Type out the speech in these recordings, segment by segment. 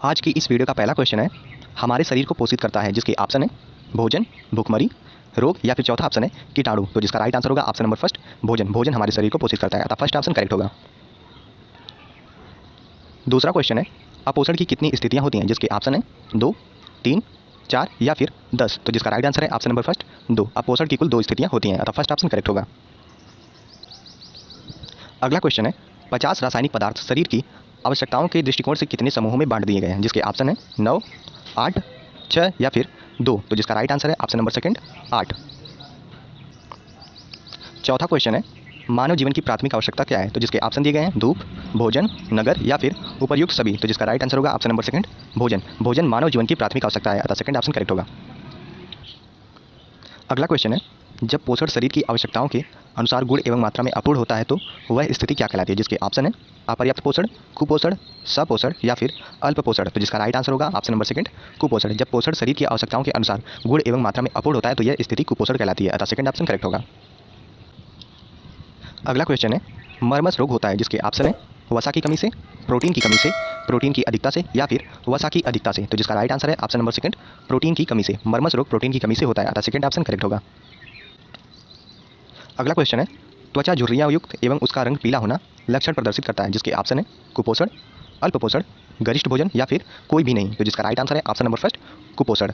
आज की इस वीडियो का पहला क्वेश्चन है, हमारे शरीर को पोषित करता है, जिसके ऑप्शन है भोजन, भूखमरी, रोग या फिर चौथा ऑप्शन है कीटाणु। तो जिसका राइट आंसर होगा ऑप्शन नंबर फर्स्ट भोजन। भोजन हमारे शरीर को पोषित करता है, अतः फर्स्ट ऑप्शन करेक्ट होगा। दूसरा क्वेश्चन है, अपोषण की कितनी स्थितियां होती हैं, जिसके ऑप्शन है 2, 3, 4 या फिर 10। तो जिसका राइट आंसर है ऑप्शन नंबर फर्स्ट 2। अपोषण की कुल 2 स्थितियां होती हैं, अतः फर्स्ट ऑप्शन करेक्ट होगा। अगला क्वेश्चन है, 50 रासायनिक पदार्थ शरीर की आवश्यकताओं के दृष्टिकोण से कितने समूहों में बांट दिए गए हैं, जिसके ऑप्शन है 9, 8, 6 या फिर 2। तो जिसका राइट आंसर है ऑप्शन नंबर सेकंड 8। चौथा क्वेश्चन है, मानव जीवन की प्राथमिक आवश्यकता क्या है। तो जिसके ऑप्शन दिए गए हैं धूप, भोजन, नगर या फिर उपर्युक्त सभी। तो जिसका राइट आंसर होगा ऑप्शन नंबर सेकंड भोजन। भोजन मानव जीवन की प्राथमिक आवश्यकता है, अतः सेकंड ऑप्शन करेक्ट होगा। अगला क्वेश्चन है, जब पोषण शरीर की आवश्यकताओं के अनुसार गुण एवं मात्रा में अपूर्ण होता है तो वह स्थिति क्या कहलाती है। जिसके ऑप्शन है अपर्याप्त पोषण, कुपोषण, सपोषण या फिर अल्प पोषण। तो जिसका राइट आंसर होगा ऑप्शन नंबर सेकंड कुपोषण। जब पोषण शरीर की आवश्यकताओं के अनुसार गुण एवं मात्रा में अपूर्ण होता है तो यह स्थिति कुपोषण कहलाती है, अतः सेकंड ऑप्शन करेक्ट होगा। अगला क्वेश्चन है, मर्मस रोग होता है, जिसके ऑप्शन है वसा की कमी से, प्रोटीन की कमी से, प्रोटीन की अधिकता से या फिर वसा की अधिकता से। तो जिसका राइट आंसर है ऑप्शन नंबर सेकंड प्रोटीन की कमी से। मर्मस रोग प्रोटीन की कमी से होता है, अतः सेकंड ऑप्शन करेक्ट होगा। अगला क्वेश्चन है, त्वचा झुर्रियाँ युक्त एवं उसका रंग पीला होना लक्षण प्रदर्शित करता है, जिसके ऑप्शन है कुपोषण, अल्प पोषण, गरिष्ठ भोजन या फिर कोई भी नहीं। तो जिसका राइट आंसर है ऑप्शन नंबर फर्स्ट कुपोषण।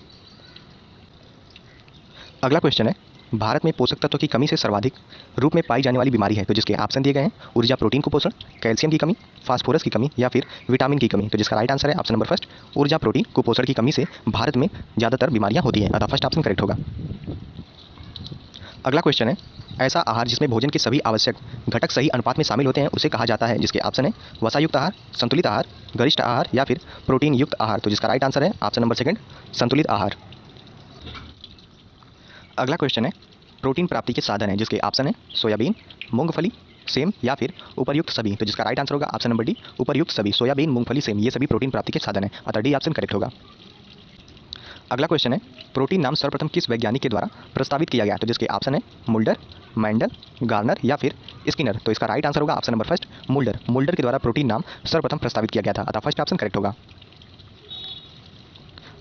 अगला क्वेश्चन है, भारत में पोषक तत्व की कमी से सर्वाधिक रूप में पाई जाने वाली बीमारी है। तो जिसके ऑप्शन दिए गए हैं ऊर्जा प्रोटीन कुपोषण, कैल्शियम की कमी, फास्फोरस की कमी या फिर विटामिन की कमी। तो जिसका राइट आंसर है ऑप्शन नंबर फर्स्ट ऊर्जा प्रोटीन कुपोषण की कमी से भारत में ज़्यादातर बीमारियां होती हैं, अतः फर्स्ट ऑप्शन करेक्ट होगा। अगला क्वेश्चन है, ऐसा आहार जिसमें भोजन के सभी आवश्यक घटक सही अनुपात में शामिल होते हैं उसे कहा जाता है। जिसके ऑप्शन है वसायुक्त आहार, संतुलित आहार, गरिष्ठ आहार या फिर प्रोटीन युक्त आहार। तो जिसका राइट आंसर है ऑप्शन नंबर सेकंड संतुलित आहार। अगला क्वेश्चन है, प्रोटीन प्राप्ति के साधन है, जिसके ऑप्शन है सोयाबीन, मूंगफली, सेम या फिर उपर्युक्त सभी। तो जिसका राइट आंसर होगा ऑप्शन नंबर डी उपर्युक्त सभी। सोयाबीन, मूंगफली, सेम ये सभी प्रोटीन प्राप्ति के साधन है, अतः डी ऑप्शन करेक्ट होगा। अगला क्वेश्चन है, प्रोटीन नाम सर्वप्रथम किस वैज्ञानिक के द्वारा प्रस्तावित किया गया। तो जिसके ऑप्शन है मुल्डर, मैंडल, गार्नर या फिर स्किनर। तो इसका राइट आंसर होगा option number first Mulder. Mulder के द्वारा प्रोटीन नाम सर्वप्रथम प्रस्तावित किया गया था, अतः फर्स्ट ऑप्शन करेक्ट होगा।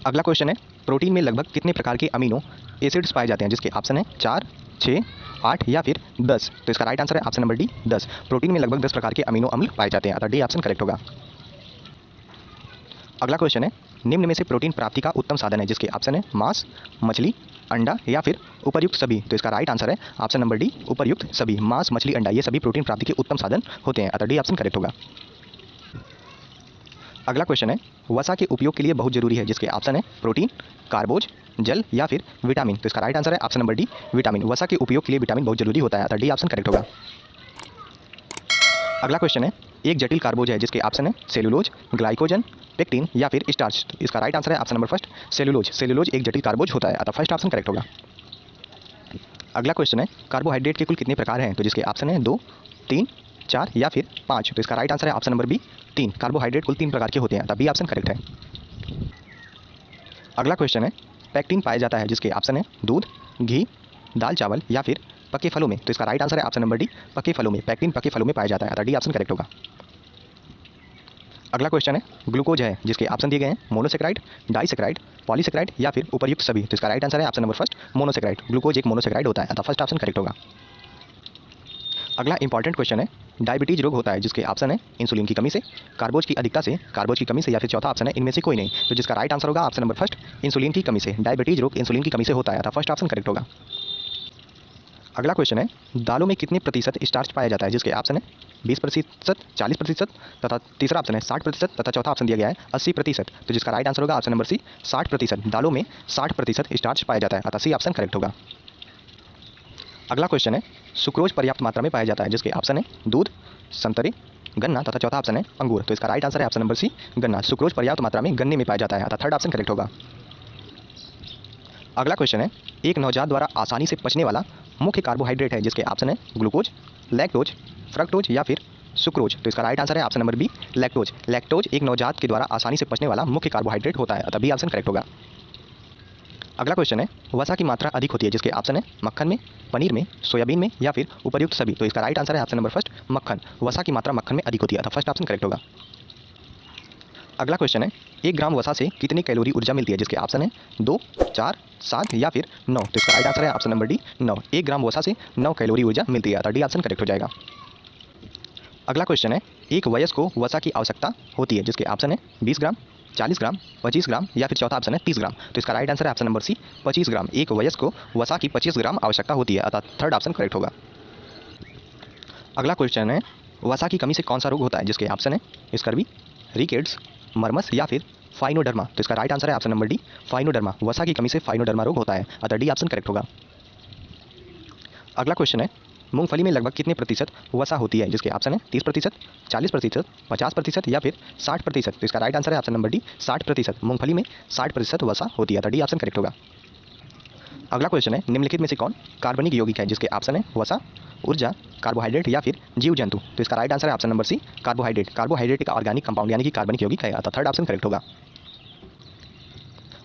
अगला क्वेश्चन है, प्रोटीन में लगभग कितने प्रकार के अमीनो एसिड्स पाए जाते हैं। जिसके ऑप्शन है 4, 6, 8 या फिर 10। तो इसका राइट आंसर है ऑप्शन नंबर डी 10। प्रोटीन में लगभग 10 प्रकार के अमीनो अम्ल पाए जाते हैं, अतः डी ऑप्शन करेक्ट होगा। अगला क्वेश्चन है, निम्न में से प्रोटीन प्राप्ति का उत्तम साधन है। जिसके ऑप्शन है मांस, मछली, अंडा या फिर उपर्युक्त सभी। तो इसका राइट आंसर है ऑप्शन नंबर डी उपर्युक्त सभी। मांस, मछली, अंडा ये सभी प्रोटीन प्राप्ति के उत्तम साधन होते हैं, अतः डी ऑप्शन करेक्ट होगा। अगला क्वेश्चन है, वसा के उपयोग के लिए बहुत जरूरी है। जिसके ऑप्शन है प्रोटीन, कार्बोज, जल या फिर विटामिन। तो इसका राइट आंसर है ऑप्शन नंबर डी विटामिन। वसा के उपयोग के लिए विटामिन बहुत जरूरी होता है, अतः डी ऑप्शन करेक्ट होगा। अगला क्वेश्चन है, एक जटिल कार्बोज है। जिसके ऑप्शन है सेलुलोज, ग्लाइकोजन, पेक्टिन या फिर स्टार्च। तो इसका राइट आंसर है option number first cellulose. Cellulose एक जटिल कार्बोज होता है, अतः फर्स्ट ऑप्शन करेक्ट होगा। अगला क्वेश्चन है, कार्बोहाइड्रेट के कुल कितने प्रकार हैं। तो जिसके ऑप्शन है 2, 3, 4 या फिर 5। तो इसका राइट आंसर है ऑप्शन नंबर बी 3। कार्बोहाइड्रेट कुल 3 प्रकार के होते हैं, अतः बी ऑप्शन करेक्ट है। अगला क्वेश्चन है, पैक्टिन पाया जाता है। जिसके ऑप्शन है दूध, घी, दाल चावल या फिर पके फलों में। तो इसका राइट आंसर है ऑप्शन नंबर डी पके फलों में। पैक्टिन पके फलों में पाया जाता है, अतः डी ऑप्शन करेक्ट होगा। अगला क्वेश्चन है, ग्लूकोज है। जिसके ऑप्शन दिए गए हैं मोनोसेक्राइड, डाइसेक्राइड, पॉलीसेक्राइड या फिर उपर्युक्त सभी। तो इसका राइट आंसर है option number first monosaccharide. Glucose एक मोनोसेक्राइड होता है, अतः फर्स्ट ऑप्शन करेक्ट होगा। अगला इंपॉर्टेंट क्वेश्चन है, डायबिटीज रोग होता है। जिसके ऑप्शन है इंसुलिन की कमी से, कार्बोज की अधिकता से, कार्बोज की कमी से या फिर चौथा ऑप्शन है इनमें से कोई नहीं। तो जिसका राइट आंसर होगा ऑप्शन नंबर फर्स्ट इंसुलिन की कमी से। डायबिटीज रोग इंसुलिन की कमी से होता है, अतः फर्स्ट ऑप्शन करेक्ट होगा। अगला क्वेश्चन है, दालों में कितने प्रतिशत स्टार्च पाया जाता है। जिसके ऑप्शन है 20%, 40% तथा तीसरा ऑप्शन है 60% तथा चौथा ऑप्शन दिया गया है 80%। तो जिसका राइट आंसर होगा ऑप्शन नंबर सी 60%। दालों में 60% स्टार्च पाया जाता है, अतः सी ऑप्शन करेक्ट होगा। अगला क्वेश्चन है, सुक्रोज पर्याप्त मात्रा में पाया जाता है। जिसके ऑप्शन है दूध, संतरे, गन्ना तथा चौथा ऑप्शन है अंगूर। तो इसका राइट आंसर है ऑप्शन नंबर सी गन्ना। सुक्रोज पर्याप्त मात्रा में गन्ने में पाया जाता है, अतः थर्ड ऑप्शन करेक्ट होगा। अगला क्वेश्चन है, एक नवजात द्वारा आसानी से पचने वाला मुख्य कार्बोहाइड्रेट है। जिसके ऑप्शन है ग्लूकोज, लैक्टोज, फ्रक्टोज या फिर सुक्रोज। तो इसका राइट आंसर है option number B lactose. Lactose एक नवजात के द्वारा आसानी से पचने वाला मुख्य कार्बोहाइड्रेट होता है, अतः बी ऑप्शन करेक्ट होगा। अगला क्वेश्चन है, वसा की मात्रा अधिक होती है। जिसके ऑप्शन है मक्खन में, पनीर में, सोयाबीन में या फिर उपर्युक्त सभी। तो इसका राइट आंसर है ऑप्शन नंबर फर्स्ट मक्खन। वसा की मात्रा मक्खन में अधिक होती है, अतः फर्स्ट ऑप्शन करेक्ट होगा। अगला क्वेश्चन है, 1 ग्राम वसा से कितनी कैलोरी ऊर्जा मिलती है, जिसके ऑप्शन है 2, 4, 7 या फिर 9। तो इसका राइट आंसर है ऑप्शन नंबर डी 9। 1 ग्राम वसा से 9 कैलोरी ऊर्जा मिलती है, अतः डी ऑप्शन करेक्ट हो जाएगा। अगला क्वेश्चन है, एक वयस्क को वसा की आवश्यकता होती है, जिसके ऑप्शन है 20 ग्राम, 40 ग्राम, 25 ग्राम या फिर चौथा ऑप्शन है 30 ग्राम। तो इसका राइट आंसर है ऑप्शन नंबर सी 25 ग्राम। एक वयस्क को वसा की 25 ग्राम आवश्यकता होती है, अतः थर्ड ऑप्शन करेक्ट होगा। अगला क्वेश्चन है, वसा की कमी से कौन सा रोग होता है, जिसके ऑप्शन है स्कर्वी, रिकेट्स, मर्मस या फिर फाइनोडर्मा। तो इसका राइट आंसर है ऑप्शन नंबर डी फाइनोडर्मा। वसा की कमी से फाइनोडर्मा रोग होता है, अतः डी ऑप्शन करेक्ट होगा। अगला क्वेश्चन है, मूंगफली में लगभग कितने प्रतिशत वसा होती है, जिसके ऑप्शन है 30%, 40%, 50% या फिर 60%। तो इसका राइट आंसर है ऑप्शन नंबर डी 60%। मूंगफली में 60% वसा होती है, तो डी ऑप्शन करेक्ट होगा। अगला क्वेश्चन है, निम्नलिखित में से कौन कार्बनिक यौगिक है, जिसके ऑप्शन है वसा, ऊर्जा, कार्बोहाइड्रेट या फिर जीव जंतु। तो इसका राइट आंसर है option number C carbohydrate. Carbohydrate का ऑर्गेनिक कंपाउंड यानी कि कार्बनिक यौगिक है, अतः थर्ड ऑप्शन करेक्ट होगा।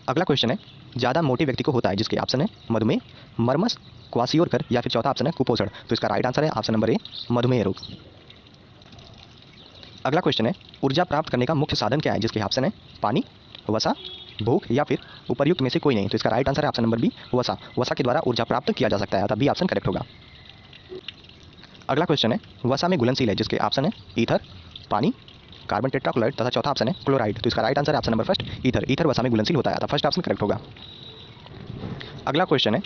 अगला क्वेश्चन है, ज़्यादा मोटे व्यक्ति को होता है, जिसके ऑप्शन है मधुमेह, मर्मस, क्वासियोरकर या फिर चौथा ऑप्शन है कुपोषण। तो इसका राइट आंसर है ऑप्शन नंबर ए मधुमेह रोग। अगला क्वेश्चन है, ऊर्जा प्राप्त करने का मुख्य साधन क्या है, जिसके ऑप्शन है पानी, वसा, भूख या फिर उपर्युक्त में से कोई नहीं। तो इसका राइट आंसर है ऑप्शन नंबर बी वसा। वसा के द्वारा ऊर्जा प्राप्त किया जा सकता है, अतः बी ऑप्शन करेक्ट होगा। अगला क्वेश्चन है, वसा में घुलनशील है, जिसके ऑप्शन है ईथर, पानी, कार्बन टेट्राक्लोराइड तथा चौथा ऑप्शन है क्लोराइड। तो इसका राइट आंसर है option number first ether. Ether वसा में घुलनशील होता है, अतः फर्स्ट ऑप्शन करेक्ट होगा। अगला क्वेश्चन है,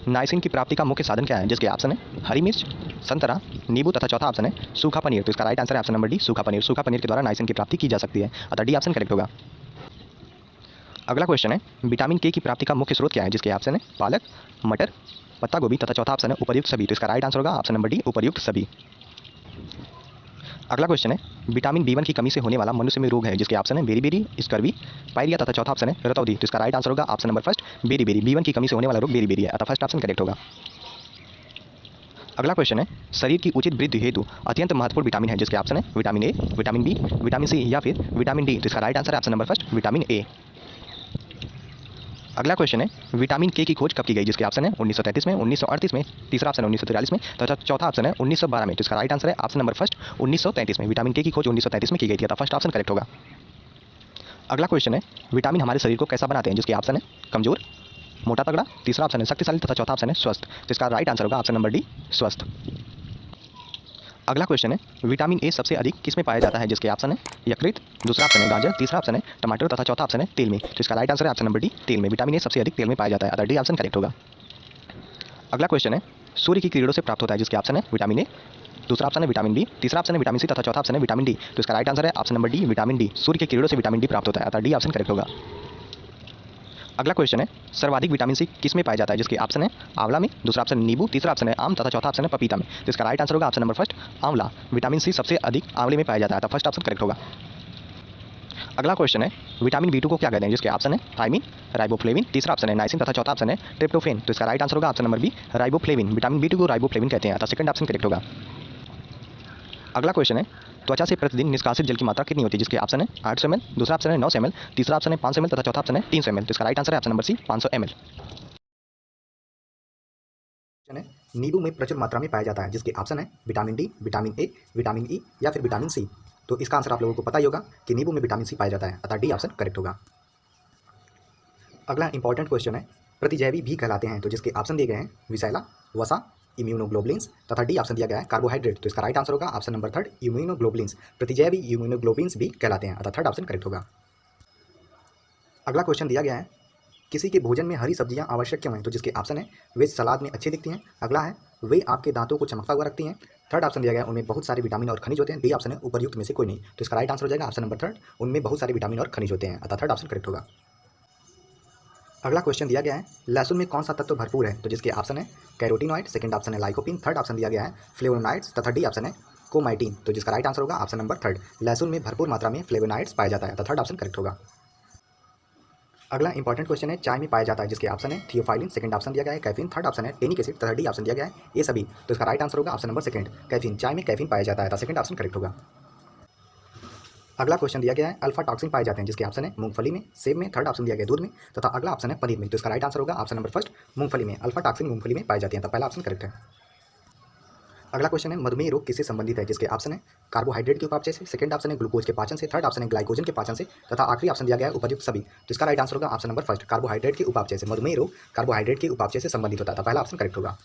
नाइसिन की प्राप्ति का मुख्य साधन क्या है, जिसके ऑप्शन है हरी मिर्च, संतरा, नींबू तथा चौथा ऑप्शन है सूखा पनीर। तो इसका राइट आंसर है ऑप्शन नंबर डी सूखा पनीर। सूखा पनीर के द्वारा नाइसिन की प्राप्ति की जा सकती है, अतः डी ऑप्शन करेक्ट होगा। अगला क्वेश्चन है, विटामिन के की प्राप्ति का मुख्य स्रोत क्या है, जिसके ऑप्शन है पालक, मटर, पत्ता गोभी तथा चौथा ऑप्शन है उपर्युक्त सभी। तो इसका राइट आंसर होगा ऑप्शन नंबर डी उपर्युक्त सभी। अगला क्वेश्चन है, विटामिन बी1 की कमी से होने वाला मनुष्य में रोग है, जिसके ऑप्शन है बेरीबेरी, स्कर्वी, पायरिया तथा चौथा ऑप्शन है रतौंधी। तो इसका राइट आंसर होगा option number first beriberi. B1 की कमी से होने वाला रोग बेरीबेरी है, अतः फर्स्ट ऑप्शन करेक्ट होगा। अगला क्वेश्चन है, शरीर की उचित वृद्धि हेतु अत्यंत महत्वपूर्ण विटामिन है, जिसके ऑप्शन है vitamin A, vitamin B, vitamin C या फिर विटामिन डी। तो इसका राइट आंसर है option number first vitamin A. अगला क्वेश्चन है, विटामिन के की खोज कब की गई, जिसके ऑप्शन है 1933 में, 1938 में, तीसरा ऑप्शन है 1943 में तथा चौथा ऑप्शन है 1912 में। तो इसका राइट आंसर है ऑप्शन नंबर फर्स्ट 1933 में। विटामिन के की खोज 1933 में की गई थी, अतः फर्स्ट ऑप्शन करेक्ट होगा। अगला क्वेश्चन है, विटामिन हमारे शरीर को कैसा बनाते हैं, जिसके ऑप्शन है कमजोर, मोटा तगड़ा, तीसरा ऑप्शन है शक्तिशाली तथा चौथा ऑप्शन है स्वस्थ। तो इसका राइट आंसर होगा ऑप्शन नंबर डी स्वस्थ। अगला क्वेश्चन है, विटामिन ए सबसे अधिक किस में पाया जाता है, जिसके ऑप्शन है यकृत, दूसरा ऑप्शन है गाजर, तीसरा ऑप्शन है टमाटर तथा चौथा ऑप्शन है तेल में। तो इसका राइट आंसर है ऑप्शन नंबर डी तेल में। विटामिन ए सबसे अधिक तेल में पाया जाता है, अतः डी ऑप्शन करेक्ट होगा। अगला क्वेश्चन है, सूर्य की किरणों से प्राप्त होता है, जिसके ऑप्शन है विटामिन ए, दूसरा ऑप्शन है विटामिन बी, तीसरा ऑप्शन है विटामिन सी तथा चौथा ऑप्शन है विटामिन डी। तो इसका राइट आंसर है option number D vitamin D. सूर्य की किरणों से विटामिन डी प्राप्त होता है, अतः डी ऑप्शन करेक्ट होगा। अगला क्वेश्चन है, सर्वाधिक विटामिन सी किस में पाया जाता है, जिसके ऑप्शन है आंवला में, दूसरा ऑप्शन नींबू, तीसरा ऑप्शन है आम तथा चौथा ऑप्शन है पपीता में। तो इसका राइट आंसर होगा ऑप्शन नंबर फर्स्ट आंवला। विटामिन सी सबसे अधिक आंवले में पाया जाता है, तो फर्स्ट ऑप्शन करेक्ट होगा। अगला क्वेश्चन है, विटामिन बी2 को क्या कहते हैं, जिसके ऑप्शन है थायमिन, राइबोफ्लेविन, तीसरा ऑप्शन है नाइसिन तथा चौथा ऑप्शन है ट्रिप्टोफेन। तो इसका राइट आंसर होगा option number B riboflavin. Vitamin B two को राइबोफ्लेविन कहते हैं, अतः सेकंड ऑप्शन करेक्ट होगा। अगला क्वेश्चन है, त्वचा से प्रतिदिन निष्कासित जल की मात्रा कितनी होती है, जिसके ऑप्शन है 800 ml, दूसरा ऑप्शन है 900 ml, तीसरा ऑप्शन है 500 ml तथा चौथा ऑप्शन है 300 ml। तो इसका राइट आंसर है ऑप्शन नंबर सी 500 ml। नींबू में प्रचुर मात्रा में पाया जाता है, जिसके ऑप्शन है vitamin D, vitamin A, vitamin E या फिर विटामिन सी। तो इसका आंसर आप लोगों को पता ही होगा कि नींबू में विटामिन सी पाया जाता है, अतः डी ऑप्शन करेक्ट होगा। अगला इंपॉर्टेंट क्वेश्चन है, प्रतिजैवी भी कहलाते हैं, तो जिसके ऑप्शन दिए गए हैं विषैला, वसा, इम्यूनोग्लोबुलिन्स तथा डी ऑप्शन दिया गया है कार्बोहाइड्रेट। तो इसका राइट आंसर होगा ऑप्शन नंबर थर्ड इम्यूनोग्लोबुलिन्स। प्रतिजैवी इम्यूनोग्लोबुलिन्स भी कहलाते हैं, अतः थर्ड ऑप्शन करेक्ट होगा। अगला क्वेश्चन दिया गया है, किसी के भोजन में हरी सब्जियां आवश्यक क्यों हैं, तो जिसके ऑप्शन है वे सलाद में अच्छी दिखती हैं, अगला है वे आपके दांतों को चमकता हुआ रखती हैं, थर्ड ऑप्शन दिया गया है उनमें बहुत सारे विटामिन और खनिज होते हैं, डी ऑप्शन है उपर्युक्त में से कोई नहीं। तो इसका राइट आंसर हो जाएगा ऑप्शन नंबर थर्ड उनमें बहुत सारे विटामिन और खनिज होते हैं, अतः थर्ड ऑप्शन करेक्ट होगा। अगला क्वेश्चन दिया गया है, लहसुन में कौन सा तत्व भरपूर है, तो जिसके ऑप्शन है कैरोटीनॉइड, सेकंड ऑप्शन है लाइकोपिन, थर्ड ऑप्शन दिया गया है फ्लेवोनॉइड्स तथा डी ऑप्शन है कोमाइटिन। तो जिसका राइट आंसर होगा ऑप्शन नंबर थर्ड लहसुन में भरपूर मात्रा में फ्लेवोनॉइड्स पाया जाता है, तो थर्ड ऑप्शन करेक्ट होगा। अगला इंपॉर्टेंट क्वेश्चन है, चाय में पाया जाता है, जिसके ऑप्शन है थियोफाइलिन, सेकंड ऑप्शन दिया गया है कैफीन, थर्ड ऑप्शन है टेनिक एसिड तथा डी ऑप्शन दिया गया है ये सभी। तो इसका राइट आंसर होगा ऑप्शन नंबर सेकंड कैफीन। चाय में कैफीन पाया जाता है, तो सेकंड ऑप्शन करेक्ट होगा। अगला क्वेश्चन दिया गया है, अल्फा टॉक्सिन पाए जाते हैं, जिसके ऑप्शन है मूंगफली में, सेब में, थर्ड ऑप्शन दिया गया दूध में तथा अगला ऑप्शन है पनीर में। तो इसका राइट आंसर होगा ऑप्शन नंबर फर्स्ट मूंगफली में। अल्फा टॉक्सिन मूंगफली में पाए जाते हैं, तो पहला ऑप्शन करेक्ट है। अगला क्वेश्चन है मधुमेह रोग किससे संबंधित है, जिसके ऑप्शन है कार्बोहाइड्रेट के उपापचय से, सेकंड ऑप्शन है ग्लूकोज के पाचन से, थर्ड ऑप्शन है ग्लाइकोजन के पाचन से, तथा आखिरी ऑप्शन दिया गया है उपर्युक्त सभी। तो इसका राइट आंसर होगा ऑप्शन नंबर फर्स्ट, कार्बोहाइड्रेट के उपापचय से। मधुमेह रोग कार्बोहाइड्रेट के उपापचय से संबंधित होता है, तो पहला ऑप्शन करेक्ट होगा।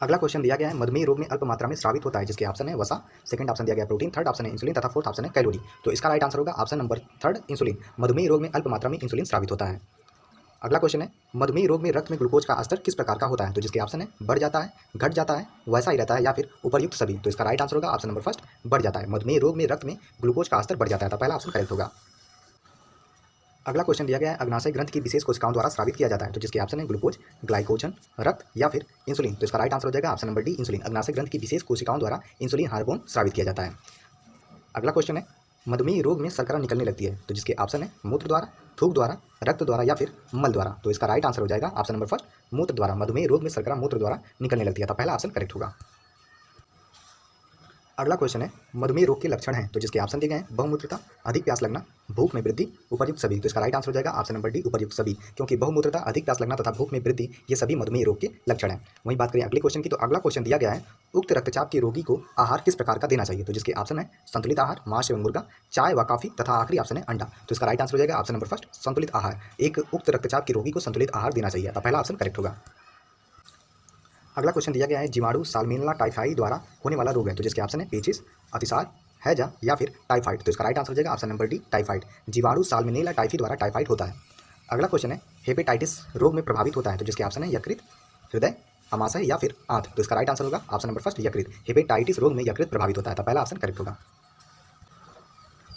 अगला क्वेश्चन दिया गया है मधुमेह रोग में अल्प मात्रा में स्रावित होता है, जिसके ऑप्शन है वसा, सेकंड ऑप्शन दिया गया प्रोटीन, थर्ड ऑप्शन है इंसुलिन तथा फोर्थ ऑप्शन है कैलोरी। तो इसका राइट आंसर होगा ऑप्शन नंबर थर्ड, इंसुलिन। मधुमेह रोग में अल्प मात्रा में इंसुलिन स्रावित होता है। अगला क्वेश्चन है मधुमेह रोग में रक्त में ग्लूकोज का स्तर किस प्रकार का होता है, तो जिसके ऑप्शन है बढ़ जाता है, घट जाता है, वैसा ही रहता है, या फिर उपर्युक्त सभी। तो इसका राइट आंसर होगा ऑप्शन नंबर फर्स्ट, बढ़ जाता है। मधुमेह रोग में रक्त में ग्लूकोज का स्तर बढ़ जाता है, तो पहला ऑप्शन करेक्ट होगा। अगला क्वेश्चन दिया गया है अग्नाशय ग्रंथि की विशेष कोशिकाओं द्वारा स्रावित किया जाता है, तो जिसके ऑप्शन है ग्लूकोज, ग्लाइकोजन, रक्त या फिर इंसुलिन। तो इसका राइट आंसर हो जाएगा ऑप्शन नंबर डी, इंसुलिन। अग्नाशय ग्रंथि की विशेष कोशिकाओं द्वारा इंसुलिन हार्मोन स्रावित किया जाता है। अगला क्वेश्चन है मधुमेह रोग में शर्करा निकलने लगती है, तो जिसके ऑप्शन है मूत्र द्वारा, थूक द्वारा, रक्त द्वारा या फिर मल द्वारा। तो इसका राइट आंसर हो जाएगा ऑप्शन नंबर फर्स्ट, मूत्र द्वारा। मधुमेह रोग में शर्करा मूत्र द्वारा निकलने लगती है, तो पहला ऑप्शन करेक्ट होगा। अगला क्वेश्चन है मधुमेह रोग के लक्षण हैं, तो जिसके ऑप्शन दिए गए हैं बहुमूत्रता, अधिक प्यास लगना, भूख में वृद्धि, उपर्युक्त सभी। तो इसका राइट आंसर हो जाएगा ऑप्शन नंबर डी, उपर्युक्त सभी, क्योंकि बहुमूत्रता, अधिक प्यास लगना तथा भूख में वृद्धि ये सभी मधुमेह रोग के लक्षण हैं। वहीं बात करें अगले क्वेश्चन की, तो अगला क्वेश्चन दिया गया है उक्त रक्तचाप के रोगी को आहार किस प्रकार का देना चाहिए, तो जिसके ऑप्शन है संतुलित आहार, मांस एवं मुर्गा, चाय व कॉफी तथा आखिरी ऑप्शन है अंडा। तो इसका राइट आंसर हो जाएगा ऑप्शन नंबर फर्स्ट, संतुलित आहार। एक उक्त रक्तचाप के रोगी को संतुलित आहार देना चाहिए, तो पहला ऑप्शन करेक्ट होगा। अगला क्वेश्चन दिया गया है जीवाणु साल्मोनेला टाइफाई द्वारा होने वाला रोग है, तो जिसके ऑप्शन है पेचिस, अतिसार, हैजा या फिर टाइफाइड। तो इसका राइट आंसर हो जाएगा ऑप्शन नंबर डी, टाइफाइड। जीवाणु साल्मोनेला टाइफी द्वारा टाइफाइड होता है। अगला क्वेश्चन है हेपेटाइटिस रोग में प्रभावित होता है, तो जिसके ऑप्शन है यकृत, हृदय, अमाशय या फिर आंत। तो इसका राइट आंसर होगा ऑप्शन नंबर फर्स्ट, यकृत। हेपेटाइटिस रोग में यकृत प्रभावित होता है, तो पहला ऑप्शन करेक्ट होगा।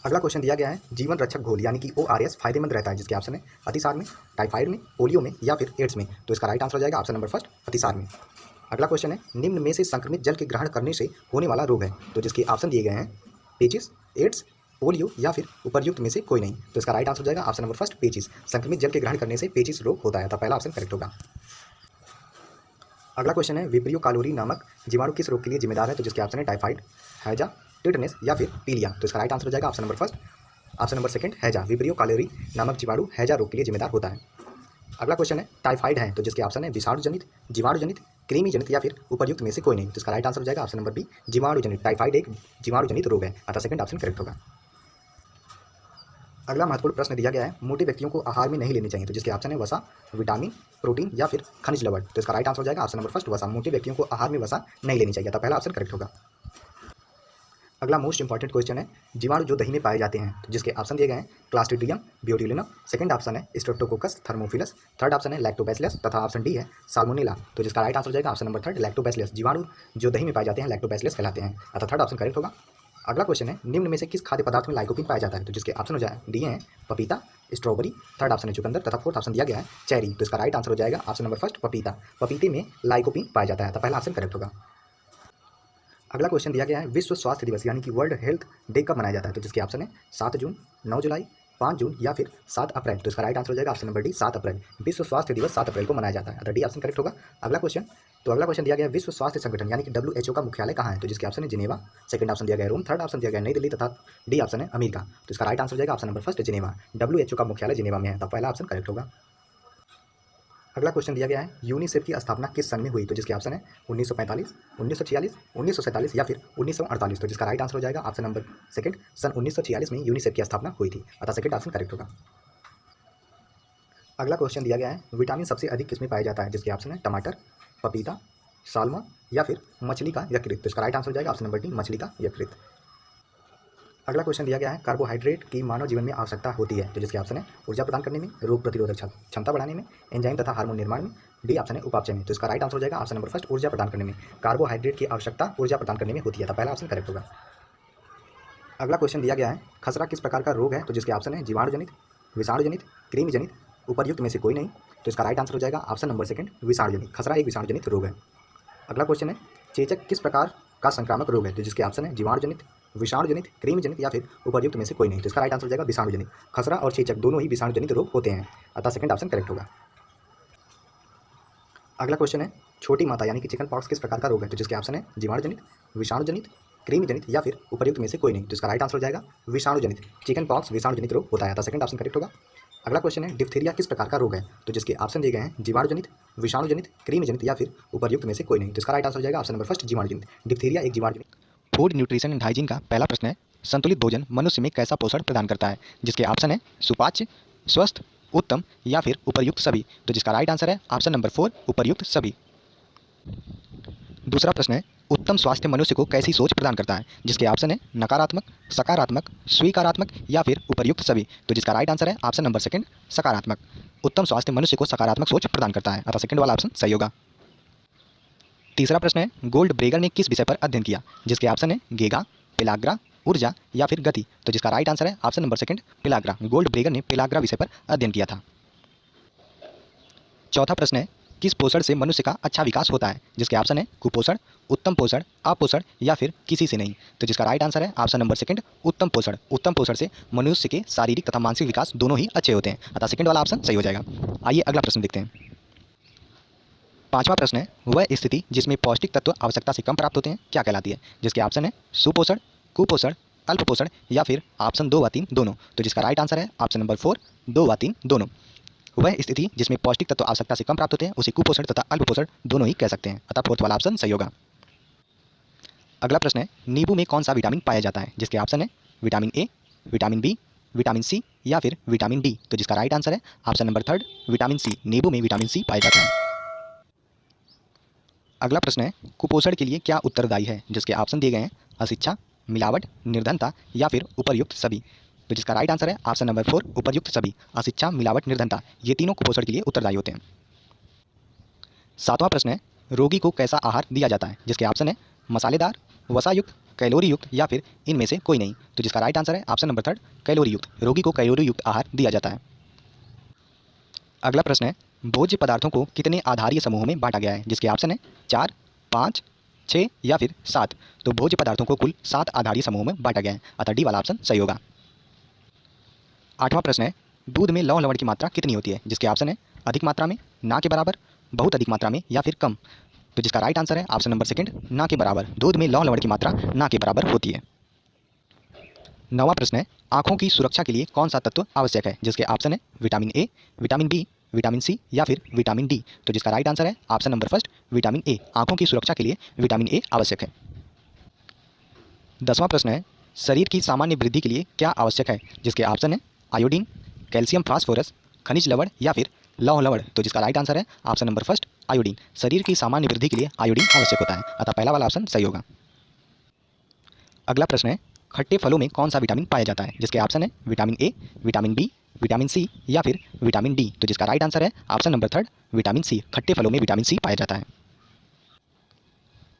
अगला क्वेश्चन दिया गया है जीवन रक्षक घोल यानी कि ORS फायदेमंद रहता है, जिसके ऑप्शन है अतिसार में, टाइफाइड में, पोलियो में या फिर एड्स में। तो इसका राइट आंसर हो जाएगा ऑप्शन नंबर फर्स्ट, अतिसार में। अगला क्वेश्चन है निम्न में से संक्रमित जल के ग्रहण करने से होने वाला रोग है, तो जिसके ऑप्शन दिए गए हैं पेचिस, एड्स, पोलियो या फिर उपर्युक्त में से कोई नहीं। तो इसका राइट आंसर हो जाएगा ऑप्शन नंबर फर्स्ट, पेचिस। संक्रमित जल के ग्रहण करने से पेचिस रोग होता है, तो पहला ऑप्शन करेक्ट होगा। अगला क्वेश्चन है विब्रियो कैलोरी नामक जीवाणु किस रोग के लिए जिम्मेदार है, तो जिसके ऑप्शन है टाइफाइड, हैजा, टिटनेस या फिर पीलिया। तो इसका राइट आंसर हो जाएगा option number first, option number second, हैजा। विब्रियो कैलोरी नामक जीवाणु हैजा रोग के लिए जिम्मेदार होता है। अगला क्वेश्चन है टाइफाइड है, तो जिसके ऑप्शन है विषाणु जनित, जीवाणु जनित, कृमि जनित या फिर उपर्युक्त में से कोई नहीं। तो इसका राइट आंसर हो जाएगा ऑप्शन नंबर बी, जीवाणु जनित। टाइफाइड एक जीवाणु जनित रोग है, अतः सेकंड ऑप्शन करेक्ट होगा। अगला महत्वपूर्ण प्रश्न दिया गया है मोटे व्यक्तियों को आहार में नहीं लेनी चाहिए, तो जिसके ऑप्शन है वसा, विटामिन, प्रोटीन या फिर खनिज लवण। तो इसका राइट आंसर हो जाएगा ऑप्शन नंबर फर्स्ट, वसा। मोटे व्यक्तियों को आहार में वसा नहीं लेनी चाहिए, तो पहला ऑप्शन करेक्ट होगा। अगला मोस्ट इंपॉर्टेंट क्वेश्चन है जीवाणु जो दही में पाए जाते हैं, तो जिसके ऑप्शन दिए गए हैं क्लास्ट्रीडियम बोट्यूलिनम, सेकंड ऑप्शन है स्ट्रेप्टोकोकस थर्मोफिलस, थर्ड ऑप्शन है लैक्टोबैसिलस तथा ऑप्शन डी है साल्मोनेला। तो जिसका राइट आंसर हो जाएगा ऑप्शन नंबर थर्ड, लैक्टोबैसिलस। जीवाणु जो दही में पाए जाते हैं लैक्टोबैसिलस कहलाते हैं, अतः थर्ड ऑप्शन करेक्ट होगा। अगला क्वेश्चन है निम्न में से किस खाद्य पदार्थ में लाइकोपिन पाया जाता है, तो जिसके ऑप्शन हो जाए दिए हैं पपीता, स्ट्रॉबेरी, थर्ड ऑप्शन है चुकंदर तथा फोर्थ ऑप्शन दिया गया है चेरी। तो इसका राइट आंसर हो जाएगा ऑप्शन नंबर फर्स्ट, पपीता। पपीते में लाइकोपिन पाया जाता है, तो पहला ऑप्शन करेक्ट होगा। अगला क्वेश्चन दिया गया है विश्व स्वास्थ्य दिवस यानी कि वर्ल्ड हेल्थ डे कब मनाया जाता है, तो जिसके ऑप्शन है 7 जून, 9 जुलाई, 5 जून या फिर 7 अप्रैल। तो इसका राइट आंसर हो जाएगा ऑप्शन नंबर डी, 7 अप्रैल। विश्व स्वास्थ्य दिवस 7 अप्रैल को मनाया जाता है, अतः डी ऑप्शन करेक्ट होगा। अगला क्वेश्चन दिया गया है विश्व स्वास्थ्य संगठन यानी कि WHO का मुख्यालय कहाँ है, तो जिसके ऑप्शन है जिनेवा, सेकंड ऑप्शन दिया गया रोम, थर्ड ऑप्शन दिया गया नई दिल्ली तथा डी ऑप्शन है अमेरिका। तो इसका राइट आंसर हो जाएगा option number first, Geneva. WHO का मुख्यालय जिनेवा में है, तो पहला ऑप्शन करेक्ट होगा। अगला क्वेश्चन दिया गया है यूनिसेफ की स्थापना किस सन में हुई, तो जिसके ऑप्शन है 1945, 1946, 1947 या फिर 1948। तो जिसका राइट आंसर हो जाएगा ऑप्शन नंबर सेकंड, सन 1946 में यूनिसेफ की स्थापना हुई थी, अतः सेकंड ऑप्शन करेक्ट होगा। अगला क्वेश्चन दिया गया है विटामिन सबसे अधिक किसमें पाया जाता है, जिसके ऑप्शन है टमाटर, पपीता, साल्मन या फिर मछली का यकृत। तो इसका राइट आंसर हो जाएगा ऑप्शन नंबर डी, मछली का यकृत। अगला क्वेश्चन दिया गया है कार्बोहाइड्रेट की मानव जीवन में आवश्यकता होती है, तो जिसके ऑप्शन है ऊर्जा प्रदान करने में, रोग प्रतिरोधक क्षमता बढ़ाने में, एंजाइम तथा हार्मोन निर्माण में, डी ऑप्शन है उपापचय में। तो इसका राइट आंसर हो जाएगा ऑप्शन नंबर फर्स्ट, ऊर्जा प्रदान करने में। कार्बोहाइड्रेट की आवश्यकता ऊर्जा प्रदान करने में होती है, तो पहला ऑप्शन करेक्ट होगा। अगला क्वेश्चन दिया गया है खसरा किस प्रकार का रोग है, तो जिसके ऑप्शन है जीवाणु जनित, विषाणु जनित, कृमि जनित, उपर्युक्त में से कोई नहीं। तो इसका राइट आंसर हो जाएगा ऑप्शन नंबर सेकंड, विषाणु जनित। खसरा एक विषाणु जनित रोग है। अगला क्वेश्चन है चेचक किस प्रकार का संक्रामक रोग है, तो जिसके ऑप्शन है जीवाणु जनित, विषाणु जनित, कृमि जनित या फिर उपर्युक्त में से कोई नहीं। तो इसका राइट आंसर हो जाएगा विषाणु जनित। खसरा और चेचक दोनों ही विषाणु जनित रोग होते हैं, अतः सेकंड ऑप्शन करेक्ट होगा। अगला क्वेश्चन है छोटी माता यानी कि चिकन पॉक्स किस प्रकार का रोग है, तो जिसके ऑप्शन है जीवाणु जनित, विषाणु जनित, कृमि जनित या फिर उपर्युक्त में से कोई नहीं। तो इसका राइट आंसर हो जाएगा विषाणु जनित। चिकन पॉक्स विषाणु जनित रोग होता है, तो सेकंड ऑप्शन करेक्ट होगा। अगला क्वेश्चन है डिप्थीरिया किस प्रकार का रोग है? तो जिसके ऑप्शन दिए गए हैं जीवाणु जनित, विषाणु जनित, कृमि जनित या फिर उपर्युक्त में से कोई नहीं। तो इसका राइट आंसर हो जाएगा ऑप्शन नंबर फर्स्ट जीवाणु जनित। डिप्थीरिया एक जीवाणु जनित। फूड न्यूट्रिशन एंड हाइजीन का पहला प्रश्न है संतुलित भोजन मनुष्य में कैसा पोषण प्रदान करता है? जिसके ऑप्शन है सुपाच्य, स्वस्थ, उत्तम या फिर उपर्युक्त सभी। तो जिसका राइट आंसर है ऑप्शन नंबर 4 उपर्युक्त सभी। दूसरा प्रश्न है उत्तम स्वास्थ्य मनुष्य को कैसी सोच प्रदान करता है? जिसके ऑप्शन है नकारात्मक, सकारात्मक, स्वीकारात्मक या फिर उपर्युक्त सभी। तो जिसका राइट आंसर है ऑप्शन नंबर सेकंड सकारात्मक। उत्तम स्वास्थ्य मनुष्य को सकारात्मक सोच प्रदान करता है, अतः सेकंड वाला ऑप्शन सही होगा। तीसरा प्रश्न है गोल्ड ब्रेगर ने किस विषय पर अध्ययन किया? जिसके ऑप्शन है गेगा, पेलाग्रा, ऊर्जा या फिर गति। तो जिसका राइट आंसर है option number second pellagra. Goldberger ने पेलाग्रा विषय पर अध्ययन किया था। चौथा प्रश्न है किस पोषण से मनुष्य का अच्छा विकास होता है? जिसके ऑप्शन है कुपोषण, उत्तम पोषण, अपोषण या फिर किसी से नहीं। तो जिसका राइट आंसर है ऑप्शन नंबर सेकंड उत्तम पोषण। उत्तम पोषण से मनुष्य के शारीरिक तथा मानसिक विकास दोनों ही अच्छे होते हैं, अतः सेकंड वाला ऑप्शन सही हो जाएगा। आइए अगला प्रश्न देखते हैं। पांचवा प्रश्न है वह स्थिति जिसमें पौष्टिक तत्व आवश्यकता से कम प्राप्त होते हैं क्या कहलाती है? जिसके ऑप्शन है सुपोषण, कुपोषण, अल्प पोषण या फिर ऑप्शन 2 व 3 दोनों। तो जिसका राइट आंसर है ऑप्शन नंबर 4 2 व 3 दोनों। वह स्थिति जिसमें पौष्टिक तत्व आवश्यकता से कम प्राप्त होते हैं उसे कुपोषण तथा अल्प पोषण दोनों ही कह सकते हैं, अतः फोर्थ वाला ऑप्शन सही होगा। अगला प्रश्न है नींबू में कौन सा विटामिन पाया जाता है? जिसके ऑप्शन है vitamin A, vitamin B, vitamin C या फिर विटामिन डी। तो जिसका राइट आंसर है ऑप्शन नंबर 3 विटामिन सी। नींबू में विटामिन सी पाया जाता है। अगला प्रश्न है कुपोषण के लिए क्या उत्तरदायी है? जिसके ऑप्शन दिए गए हैं अशिक्षा, मिलावट, निर्धनता या फिर उपर्युक्त सभी। तो जिसका राइट आंसर है ऑप्शन नंबर 4 उपर्युक्त सभी। अशिक्षा, मिलावट, निर्धनता ये तीनों कुपोषण के लिए उत्तरदायी होते हैं। सातवां प्रश्न है रोगी को कैसा आहार दिया जाता है? जिसके ऑप्शन है मसालेदार, वसायुक्त, कैलोरी युक्त या फिर इनमें से कोई नहीं। तो जिसका राइट आंसर है ऑप्शन नंबर 3 कैलोरी युक्त। रोगी को कैलोरी युक्त आहार दिया जाता है। अगला प्रश्न है भोज्य पदार्थों को कितने आधारीय समूहों में बांटा गया है? जिसके ऑप्शन है 4, 5, 6 या फिर 7। तो भोज्य पदार्थों को कुल 7 आधारीय समूहों में बांटा गया है, अतः डी वाला ऑप्शन सही होगा। आठवां प्रश्न है दूध में लौह लवण की मात्रा कितनी होती है? जिसके ऑप्शन है अधिक मात्रा में, ना के बराबर, बहुत अधिक मात्रा में या फिर कम। तो जिसका राइट आंसर है ऑप्शन नंबर सेकंड ना के बराबर। दूध में लौह लवण की मात्रा ना के बराबर होती है। नौवां प्रश्न है आंखों की सुरक्षा के लिए कौन सा तत्व आवश्यक है? जिसके ऑप्शन है vitamin A, vitamin B, vitamin C या फिर विटामिन डी। तो जिसका राइट आंसर है option number first vitamin A. आंखों की सुरक्षा के लिए विटामिन ए आवश्यक है। 10वां प्रश्न है शरीर की सामान्य वृद्धि के लिए क्या आवश्यक है? जिसके ऑप्शन है आयोडीन, कैल्शियम, फास्फोरस, खनिज लवण या फिर लौह लवण। तो जिसका राइट आंसर है ऑप्शन नंबर फर्स्ट आयोडीन। शरीर की सामान्य वृद्धि के लिए आयोडीन आवश्यक होता है, अतः पहला वाला ऑप्शन सही होगा। अगला प्रश्न है खट्टे फलों में कौन सा विटामिन पाया जाता है? जिसके ऑप्शन है vitamin A, vitamin B, vitamin C या फिर विटामिन डी। तो जिसका राइट आंसर है ऑप्शन नंबर 3 विटामिन सी। खट्टे फलों में विटामिन सी पाया जाता है।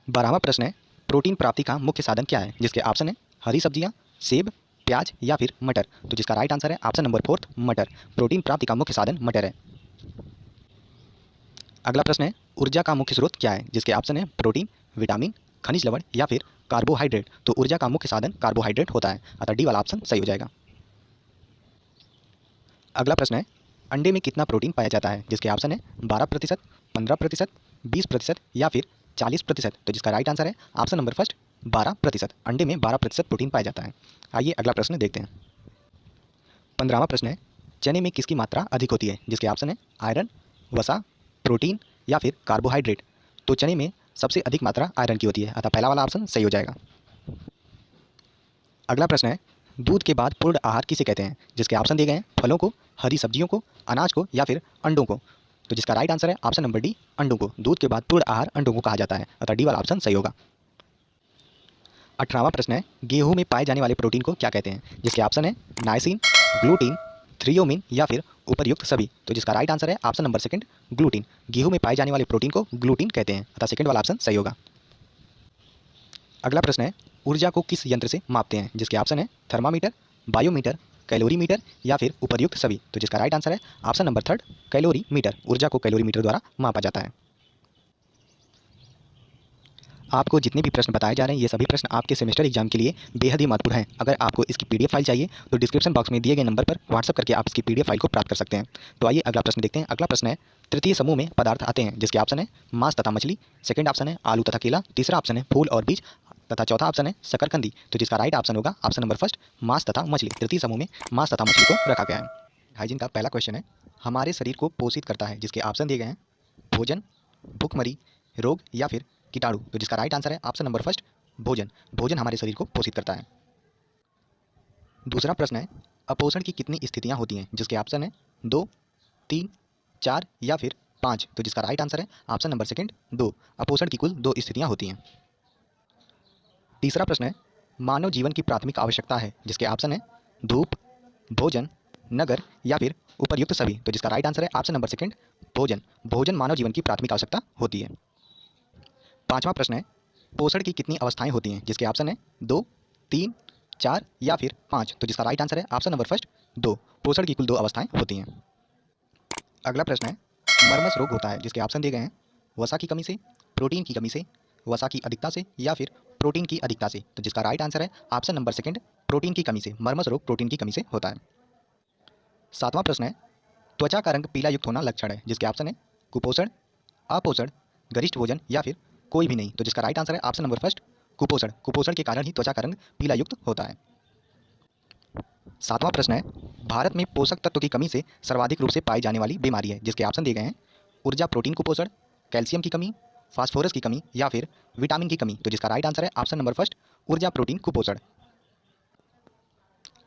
12वां प्रश्न है प्रोटीन प्राप्ति का मुख्य साधन क्या है? जिसके ऑप्शन है हरी सब्जियां, सेब, प्याज या फिर मटर। तो जिसका राइट आंसर है ऑप्शन नंबर 4 मटर। प्रोटीन प्राप्ति का मुख्य साधन मटर है। अगला प्रश्न है ऊर्जा का मुख्य स्रोत क्या है? जिसके ऑप्शन है प्रोटीन, विटामिन, खनिज लवण या फिर कार्बोहाइड्रेट। तो ऊर्जा का मुख्य साधन कार्बोहाइड्रेट होता है, अतः डी वाला ऑप्शन सही हो जाएगा। अगला प्रश्न है अंडे में कितना प्रोटीन पाया जाता है? जिसके ऑप्शन है 12%, 15%, 20% या फिर 40%। तो जिसका राइट आंसर है ऑप्शन नंबर फर्स्ट 12%। अंडे में 12% प्रोटीन पाया जाता है। आइए अगला प्रश्न देखते हैं। 15वां प्रश्न है चने में किसकी मात्रा अधिक होती है? जिसके ऑप्शन है आयरन, वसा, प्रोटीन या फिर कार्बोहाइड्रेट। तो चने में सबसे अधिक मात्रा आयरन की होती है, अतः पहला वाला ऑप्शन सही हो जाएगा। अगला प्रश्न है दूध के बाद पूर्ण आहार किसे कहते हैं? जिसके ऑप्शन दिए गए हैं फलों को, हरी सब्जियों को, अनाज को या फिर अंडों को। तो जिसका राइट आंसर है ऑप्शन नंबर डी अंडों को। दूध के बाद पूर्ण आहार अंडों को कहा जाता है, अतः डी वाला ऑप्शन सही होगा। 18वां प्रश्न है गेहूं में पाए जाने वाले प्रोटीन को क्या कहते हैं? जिसके ऑप्शन है नाइसिन, ग्लूटीन, थ्रियोमिन या फिर उपर्युक्त सभी। तो जिसका राइट आंसर है ऑप्शन नंबर सेकंड ग्लूटीन। गेहूं में पाए जाने वाले प्रोटीन को ग्लूटीन कहते हैं, अतः सेकंड वाला ऑप्शन सही होगा। अगला प्रश्न है ऊर्जा को किस यंत्र से मापते हैं? जिसके ऑप्शन है थर्मामीटर, बायोमीटर, कैलोरीमीटर या फिर उपर्युक्त सभी। तो जिसका राइट आंसर है ऑप्शन नंबर 3 कैलोरीमीटर। ऊर्जा को कैलोरीमीटर द्वारा मापा जाता है। आपको जितने भी प्रश्न बताए जा रहे हैं ये सभी प्रश्न आपके सेमेस्टर एग्जाम के लिए बेहद ही महत्वपूर्ण हैं। अगर आपको इसकी पीडीएफ फाइल चाहिए तो डिस्क्रिप्शन बॉक्स में दिए गए नंबर पर व्हाट्सअप करके आप इसकी पीडीएफ फाइल को प्राप्त कर सकते हैं। तो आइए अगला प्रश्न देखते हैं। अगला प्रश्न है तृतीय समूह में पदार्थ आते हैं, जिसके ऑप्शन है मांस तथा मछली, सेकंड ऑप्शन है आलू तथा केला, तीसरा ऑप्शन है फूल और बीज, तथा चौथा ऑप्शन है शकरकंदी, तो जिसका राइट ऑप्शन होगा ऑप्शन नंबर फर्स्ट मांस तथा मछली। तृतीय समूह में मांस तथा मछली को रखा गया है। हाइजीन का पहला क्वेश्चन है, हमारे शरीर को पोषित करता है, जिसके ऑप्शन दिए गए हैं भोजन, भूखमरी, रोग या फिर कीटाणु। तो जिसका राइट आंसर है ऑप्शन नंबर फर्स्ट भोजन। भोजन हमारे शरीर को पोषित करता है। दूसरा प्रश्न है, अपोषण की कितनी स्थितियां होती हैं, जिसके ऑप्शन है 2, 3, 4 या फिर 5। तो जिसका राइट आंसर है ऑप्शन नंबर सेकंड 2। अपोषण की कुल 2 स्थितियां होती हैं। तीसरा प्रश्न है, मानव जीवन की प्राथमिक आवश्यकता है, जिसके ऑप्शन है धूप, भोजन, नगर या फिर उपर्युक्त सभी। तो जिसका राइट आंसर है ऑप्शन नंबर सेकंड भोजन। भोजन मानव जीवन की प्राथमिक आवश्यकता होती है। पांचवा प्रश्न है, पोषण की कितनी अवस्थाएं होती हैं, जिसके ऑप्शन है 2, 3, 4 या फिर 5। तो जिसका राइट आंसर है ऑप्शन नंबर फर्स्ट 2। पोषण की कुल 2 अवस्थाएं होती हैं। अगला प्रश्न है, मर्मस रोग होता है, जिसके ऑप्शन दिए गए हैं वसा की कमी से, प्रोटीन की कमी से, वसा की अधिकता से या फिर प्रोटीन की अधिकता से। तो जिसका राइट आंसर है ऑप्शन नंबर सेकंड प्रोटीन की कमी से। मर्मस रोग प्रोटीन की कमी से होता है। सातवां प्रश्न है, त्वचा का रंग पीला युक्त होना लक्षण है, जिसके ऑप्शन है कुपोषण, अपोषण, गरिष्ठ भोजन या फिर कोई भी नहीं। तो जिसका राइट आंसर है ऑप्शन नंबर फर्स्ट कुपोषण। कुपोषण के कारण ही त्वचा का रंग पीला युक्त होता है। सातवां प्रश्न है, भारत में पोषक तत्व की कमी से सर्वाधिक रूप से पाई जाने वाली बीमारी है, जिसके ऑप्शन दिए गए हैं ऊर्जा प्रोटीन कुपोषण, कैल्शियम की कमी, फास्फोरस की कमी या फिर विटामिन की कमी। तो जिसका राइट आंसर है ऑप्शन नंबर फर्स्ट ऊर्जा प्रोटीन कुपोषण।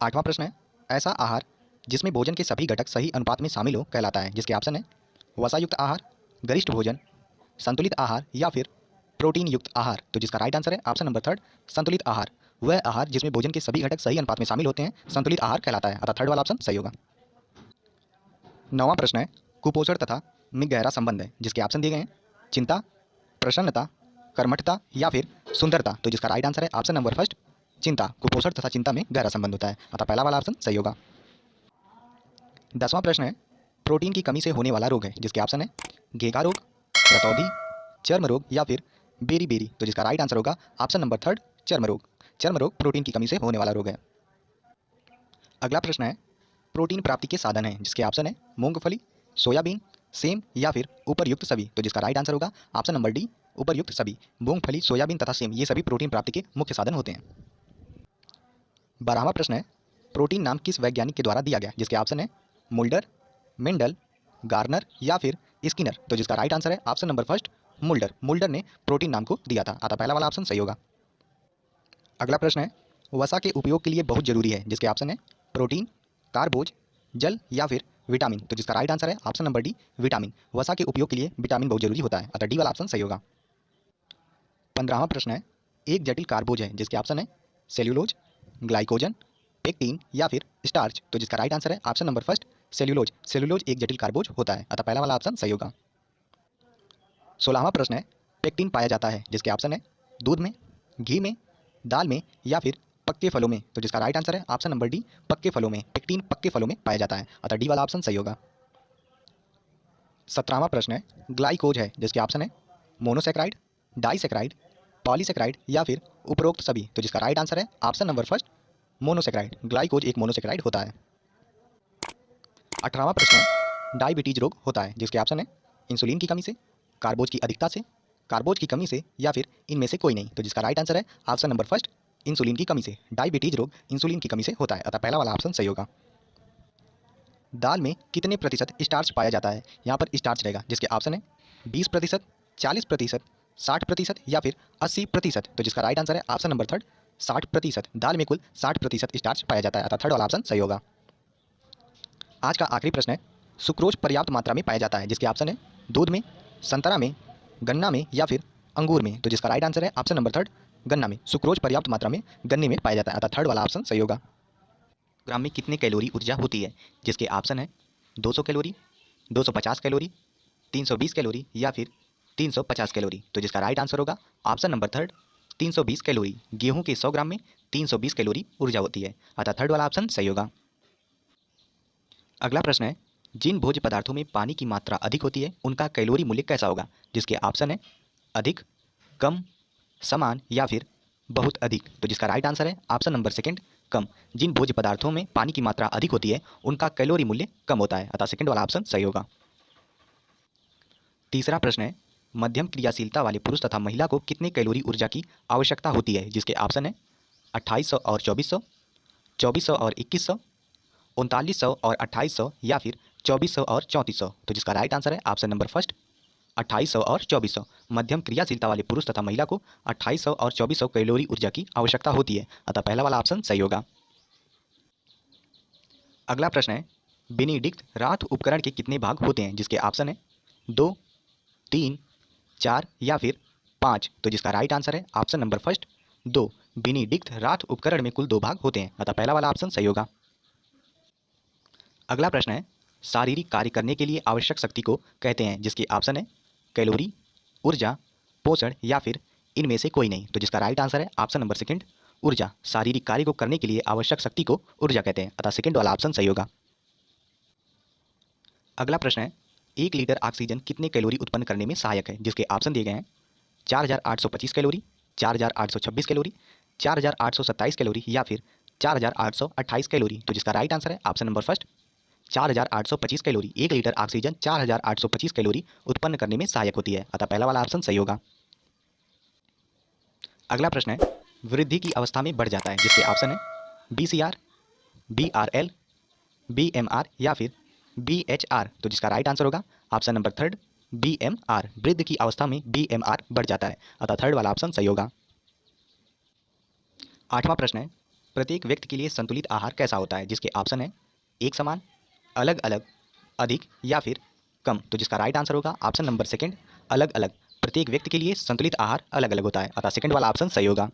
आठवां प्रश्न है, ऐसा आहार जिसमें भोजन के सभी घटक सही अनुपात में शामिल हो कहलाता है, जिसके ऑप्शन है वसायुक्त आहार, गरिष्ठ भोजन, संतुलित आहार या फिर प्रोटीन युक्त आहार। तो जिसका राइट आंसर है ऑप्शन नंबर थर्ड संतुलित आहार। वह आहार जिसमें भोजन के सभी घटक सही अनुपात में शामिल होते हैं संतुलित आहार कहलाता है, अतः थर्ड वाला ऑप्शन सही होगा। नौवां प्रश्न है, कुपोषण तथा में गहरा संबंध है, जिसके ऑप्शन दिए गए हैं चिंता, प्रसन्नता, कर्मठता या फिर सुंदरता। तो जिसका राइट आंसर है ऑप्शन नंबर फर्स्ट चिंता। कुपोषण तथा चिंता में गहरा संबंध होता है, अतः पहला वाला ऑप्शन सही होगा। 10वां प्रश्न है, प्रोटीन की कमी से होने वाला रोग है, जिसके ऑप्शन है घेगा रोग, रतौंधी, चर्म रोग या फिर बेरी बेरी। तो जिसका राइट आंसर होगा ऑप्शन नंबर थर्ड चर्म रोग। चर्म रोग प्रोटीन की कमी से होने वाला रोग है। अगला प्रश्न है, प्रोटीन प्राप्ति के साधन है, जिसके ऑप्शन है मूंगफली, सोयाबीन, सेम या फिर उपरयुक्त सभी। तो जिसका राइट आंसर होगा ऑप्शन नंबर डी उपरयुक्त सभी। मूंगफली, सोयाबीन तथा सेम ये सभी प्रोटीन प्राप्ति के मुख्य साधन होते हैं। 12वां प्रश्न है, प्रोटीन नाम किस वैज्ञानिक के द्वारा दिया गया, जिसके ऑप्शन है मुल्डर, मेंडल, गार्नर या फिर स्किनर। तो जिसका राइट आंसर है option number first Mulder. Mulder ने प्रोटीन नाम को दिया था, अतः पहला वाला ऑप्शन सही होगा। अगला प्रश्न है, वसा के उपयोग के लिए बहुत जरूरी है, जिसके ऑप्शन है प्रोटीन, कार्बोज, जल या फिर विटामिन। तो जिसका राइट आंसर है ऑप्शन नंबर डी विटामिन। वसा के उपयोग के लिए विटामिन बहुत जरूरी होता है, अतः डी वाला ऑप्शन सही होगा। 15वां प्रश्न है, एक जटिल कार्बोज है, जिसके ऑप्शन है सेल्यूलोज, ग्लाइकोजन, पेक्टिन या फिर स्टार्च। तो जिसका राइट आंसर है option number first cellulose. Cellulose एक जटिल कार्बोज होता है, अतः पहला वाला ऑप्शन सही होगा। 16वां प्रश्न है, पेक्टिन पाया जाता है, जिसके ऑप्शन है दूध में, घी में, दाल में या फिर पक्के फलों में। तो जिसका राइट आंसर है ऑप्शन नंबर डी पक्के फलों में। पेक्टिन पक्के फलों में पाया जाता है, अतः डी वाला ऑप्शन सही होगा। 17वां प्रश्न है, ग्लाइकोज है, जिसके ऑप्शन है मोनोसेक्राइड, डाइसेक्राइड, पॉलीसेक्राइड या फिर उपरोक्त सभी। तो जिसका राइट आंसर है ऑप्शन नंबर फर्स्ट मोनोसेक्राइड। ग्लाइकोज एक मोनोसेक्राइड होता है। 18वां प्रश्न है, डायबिटीज रोग होता है, जिसके ऑप्शन है इंसुलिन की कमी से, कार्बोज की अधिकता से, कार्बोज की कमी से या फिर इनमें से कोई नहीं। तो जिसका राइट आंसर है ऑप्शन नंबर फर्स्ट इंसुलिन की कमी से। डायबिटीज रोग इंसुलिन की कमी से होता है, अतः पहला वाला ऑप्शन सही होगा। दाल में कितने प्रतिशत स्टार्च पाया जाता है, यहाँ पर स्टार्च रहेगा, जिसके ऑप्शन है 20%, 40%, 60% या फिर 80%। तो जिसका राइट आंसर है ऑप्शन नंबर थर्ड 60%। दाल में कुल 60% स्टार्च पाया जाता है, अतः थर्ड वाला ऑप्शन सही होगा। आज का आखिरी प्रश्न है, सुक्रोज पर्याप्त मात्रा में पाया जाता है, जिसके ऑप्शन है दूध में, संतरा में, गन्ना में या फिर अंगूर में। तो जिसका राइट आंसर है ऑप्शन नंबर थर्ड गन्ना में। सुक्रोज पर्याप्त मात्रा में गन्ने में पाया जाता है, अतः थर्ड वाला ऑप्शन सही होगा। ग्राम में कितने कैलोरी ऊर्जा होती है, जिसके ऑप्शन है 200 कैलोरी, 250 कैलोरी, 320 कैलोरी या फिर 350 कैलोरी। तो जिसका राइट आंसर होगा ऑप्शन नंबर थर्ड 320 कैलोरी। गेहूं के 100 ग्राम में 320 कैलोरी ऊर्जा होती है, अतः थर्ड वाला ऑप्शन सही होगा। अगला प्रश्न है, जिन भोज्य पदार्थों में पानी की मात्रा अधिक होती है उनका कैलोरी मूल्य कैसा होगा, जिसके ऑप्शन है अधिक, कम, समान या फिर बहुत अधिक। तो जिसका राइट आंसर है ऑप्शन नंबर सेकंड कम। जिन भोज्य पदार्थों में पानी की मात्रा अधिक होती है उनका कैलोरी मूल्य कम होता है, अतः सेकंड वाला ऑप्शन सही होगा। तीसरा प्रश्न है, मध्यम क्रियाशीलता वाले पुरुष तथा महिला को कितने कैलोरी ऊर्जा की आवश्यकता होती है, जिसके ऑप्शन है 2800 और 2400, 2400 और 2100, 3900 और 2800 या फिर 2400 और 3400। तो जिसका राइट आंसर है ऑप्शन नंबर फर्स्ट 2800 और 2400। मध्यम क्रियाशीलता वाले पुरुष तथा महिला को 2800 और 2400 कैलोरी ऊर्जा की आवश्यकता होती है, अतः पहला वाला ऑप्शन सही होगा। अगला प्रश्न है बेनेडिक्ट राथ उपकरण के कितने भाग होते हैं, जिसके ऑप्शन है 2, 3, 4 या फिर 5। तो जिसका राइट आंसर है ऑप्शन नंबर फर्स्ट 2। बेनेडिक्ट राथ उपकरण में कुल 2 भाग होते हैं, अतः पहला वाला ऑप्शन सही होगा। अगला प्रश्न है शारीरिक कार्य करने के लिए आवश्यक शक्ति को कहते हैं, जिसके ऑप्शन है कैलोरी, ऊर्जा, पोषण या फिर इनमें से कोई नहीं। तो जिसका राइट आंसर है ऑप्शन नंबर सेकंड ऊर्जा। शारीरिक कार्य को करने के लिए आवश्यक शक्ति को ऊर्जा कहते हैं, अतः सेकंड वाला ऑप्शन सही होगा। अगला प्रश्न है 1 लीटर ऑक्सीजन कितने कैलोरी उत्पन्न करने में सहायक है, जिसके ऑप्शन दिए गए हैं 4825 कैलोरी, 4826 कैलोरी, 4827 कैलोरी या फिर 4828 कैलोरी। तो जिसका राइट आंसर है option number first 4825 calorie. 1 litre oxygen 4825 calorie उत्पन्न करने में सहायक होती है, अतः पहला वाला ऑप्शन सही होगा। अगला प्रश्न है वृद्धि की अवस्था में बढ़ जाता है, जिसके ऑप्शन है BCR, BRL, BMR या फिर BHR। तो जिसका राइट आंसर होगा ऑप्शन नंबर थर्ड BMR। वृद्धि की अवस्था में BMR बढ़ जाता है, अतः थर्ड वाला ऑप्शन सही होगा। 8वां प्रश्न है प्रत्येक व्यक्ति के लिए संतुलित आहार कैसा होता है, जिसके ऑप्शन है एक समान, अलग अलग, अधिक या फिर कम। तो जिसका राइट आंसर होगा ऑप्शन नंबर सेकंड अलग अलग। प्रत्येक व्यक्ति के लिए संतुलित आहार अलग अलग होता है, अतः सेकंड वाला ऑप्शन सही होगा।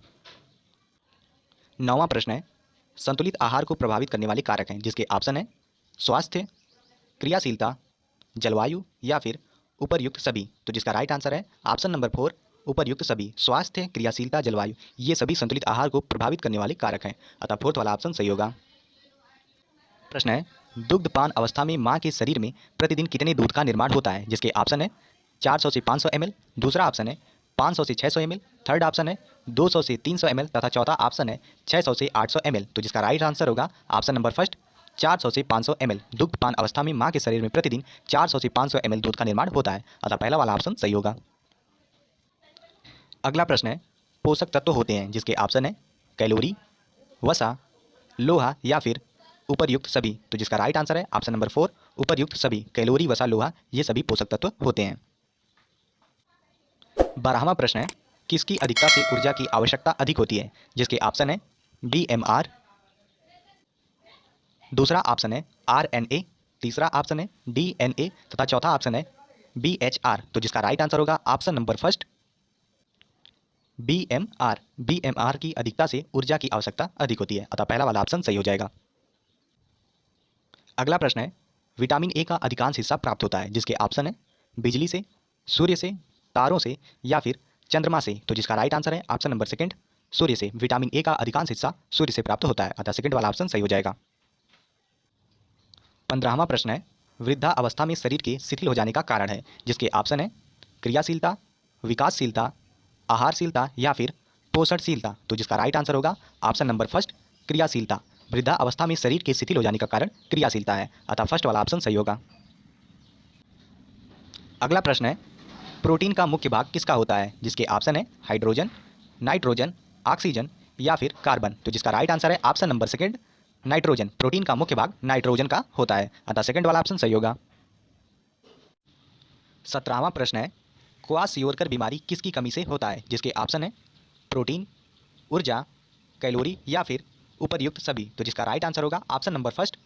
9वां प्रश्न है संतुलित आहार को प्रभावित करने वाले कारक हैं, जिसके ऑप्शन है स्वास्थ्य, क्रियाशीलता, जलवायु या फिर उपरयुक्त सभी। तो जिसका राइट आंसर है ऑप्शन नंबर 4 उपरयुक्त सभी। स्वास्थ्य, क्रियाशीलता, जलवायु ये सभी संतुलित आहार को प्रभावित करने वाले कारक हैं, अतः फोर्थ वाला ऑप्शन सही होगा। प्रश्न है दुग्धपान अवस्था में मां के शरीर में प्रतिदिन कितने दूध का निर्माण होता है, जिसके ऑप्शन है 400 से 500 ml, दूसरा ऑप्शन है 500 से 600 ml, थर्ड ऑप्शन है 200 से 300 ml तथा चौथा ऑप्शन है 600 से 800 ml। तो जिसका राइट आंसर होगा ऑप्शन नंबर फर्स्ट 400 से 500 ml। दुग्धपान अवस्था में मां के शरीर में प्रतिदिन 400 से 500 ml दूध का निर्माण होता है, अतः पहला वाला ऑप्शन सही होगा। अगला प्रश्न है पोषक तत्व होते हैं, जिसके ऑप्शन है कैलोरी, वसा, लोहा या फिर उपरयुक्त सभी। तो जिसका राइट आंसर है ऑप्शन नंबर 4 उपरयुक्त सभी। कैलोरी, वसा, लोहा ये सभी पोषक तत्व होते हैं। 12वां प्रश्न है किसकी अधिकता से ऊर्जा की आवश्यकता अधिक होती है, जिसके ऑप्शन है BMR, दूसरा ऑप्शन है RNA, तीसरा ऑप्शन है DNA तथा चौथा ऑप्शन है BHR। तो जिसका राइट आंसर होगा option number first BMR। BMR की अधिकता से ऊर्जा की आवश्यकता अधिक होती है, अतः पहला वाला ऑप्शन सही हो जाएगा। अगला प्रश्न है विटामिन ए का अधिकांश हिस्सा प्राप्त होता है, जिसके ऑप्शन है बिजली से, सूर्य से, तारों से या फिर चंद्रमा से। तो जिसका राइट आंसर है ऑप्शन नंबर सेकंड सूर्य से। विटामिन ए का अधिकांश हिस्सा सूर्य से प्राप्त होता है, अतः सेकंड वाला ऑप्शन सही हो जाएगा। 15वां प्रश्न है वृद्धा अवस्था में शरीर के शिथिल हो जाने का कारण है, जिसके ऑप्शन है क्रियाशीलता, विकासशीलता, आहारशीलता या फिर पोषणशीलता। तो जिसका राइट आंसर होगा ऑप्शन नंबर फर्स्ट क्रियाशीलता। वृद्धा अवस्था में शरीर के शिथिल हो जाने का कारण क्रियाशीलता है, अतः फर्स्ट वाला ऑप्शन सही होगा। अगला प्रश्न है प्रोटीन का मुख्य भाग किसका होता है, जिसके ऑप्शन है हाइड्रोजन, नाइट्रोजन, ऑक्सीजन या फिर कार्बन। तो जिसका राइट आंसर है option number second nitrogen. Protein का मुख्य भाग नाइट्रोजन का होता है, अतः सेकंड वाला ऑप्शन सही होगा। 17वां प्रश्न है क्वाशियोरकर बीमारी किसकी कमी से होता है, जिसके ऑप्शन है प्रोटीन, ऊर्जा, कैलोरी या फिर उपरयुक्त सभी। तो जिसका राइट आंसर होगा option number first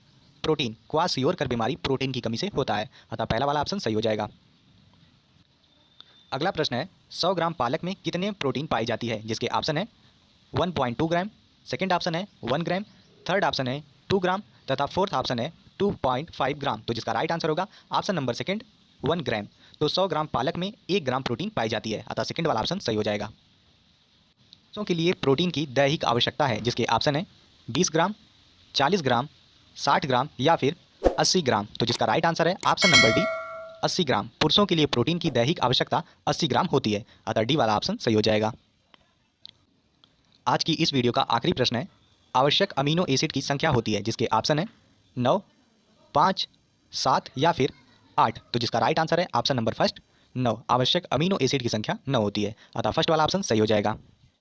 protein. Kwashiorkor बीमारी प्रोटीन की कमी से होता है, अतः पहला वाला ऑप्शन सही हो जाएगा। अगला प्रश्न है 100 ग्राम पालक में कितने प्रोटीन पाई जाती है, जिसके ऑप्शन है 1.2 ग्राम, सेकंड ऑप्शन है 1 ग्राम, थर्ड ऑप्शन है 2 ग्राम तथा फोर्थ ऑप्शन है 2.5 ग्राम। तो जिसका राइट आंसर होगा ऑप्शन नंबर सेकंड 1 ग्राम। तो 100 ग्राम पालक में 1 ग्राम प्रोटीन पाई जाती है, अतः सेकंड वाला ऑप्शन सही हो जाएगा। बच्चों के लिए प्रोटीन की दैहिक आवश्यकता है, जिसके ऑप्शन है 20 ग्राम, 40 ग्राम, 60 ग्राम या फिर 80 ग्राम। तो जिसका राइट आंसर है ऑप्शन नंबर डी 80 ग्राम। पुरुषों के लिए प्रोटीन की दैहिक आवश्यकता 80 ग्राम होती है, अतः डी वाला ऑप्शन सही हो जाएगा। आज की इस वीडियो का आखिरी प्रश्न है आवश्यक अमीनो एसिड की संख्या होती है, जिसके ऑप्शन है 9, 5, 7 या फिर 8। तो जिसका राइट आंसर है ऑप्शन नंबर फर्स्ट 9 आवश्यक अमीनो एसिड की संख्या 9 होती है, अतः फर्स्ट वाला ऑप्शन सही हो जाएगा।